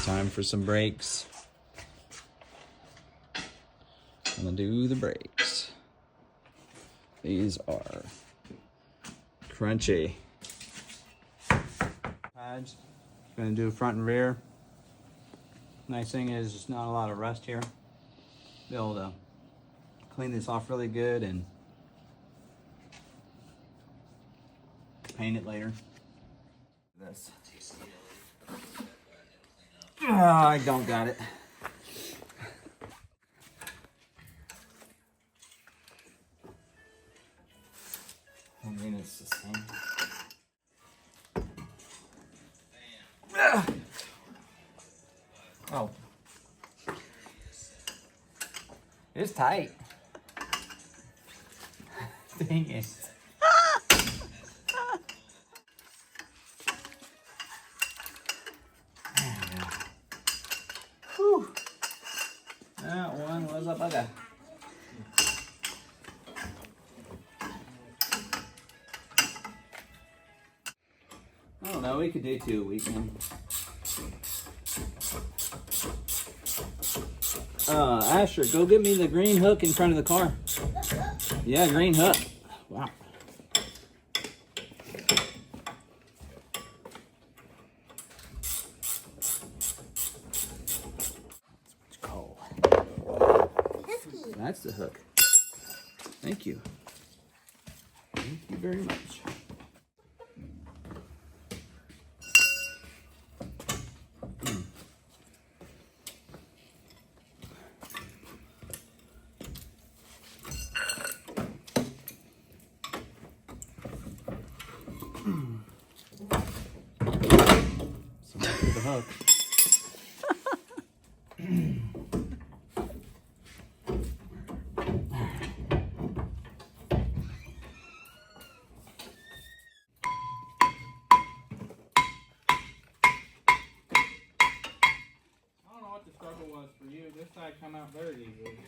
Time for some brakes. I'm gonna do the brakes. These are crunchy. Pads. Gonna do front and rear. Nice thing is there's not a lot of rust here. Be able to clean this off really good and paint it later. This. I don't got it. I mean, it's the same. Oh. It's tight. Dang it. Whew. That one was a bugger. I don't know, we could do 2 a weekend. Asher, go get me the green hook in front of the car. Yeah, green hook. Wow. It's cold. That's the hook. Thank you. Thank you very much. So back to the hook. I don't know what the struggle was for you. This side come out very easily.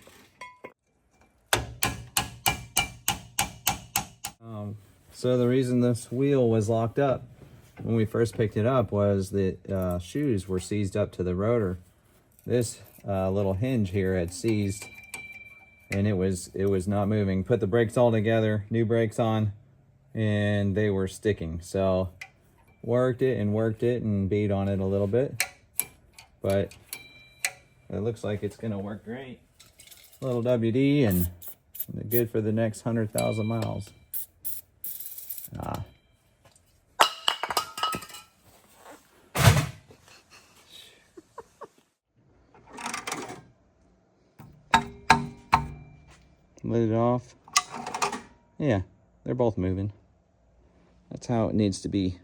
So the reason this wheel was locked up when we first picked it up was that shoes were seized up to the rotor. This little hinge here had seized, and it was not moving. Put the brakes all together, new brakes on, and they were sticking. So worked it and beat on it a little bit, but it looks like it's gonna work great. Little WD and good for the next 100,000 miles. Let it off. Yeah, they're both moving. That's how it needs to be.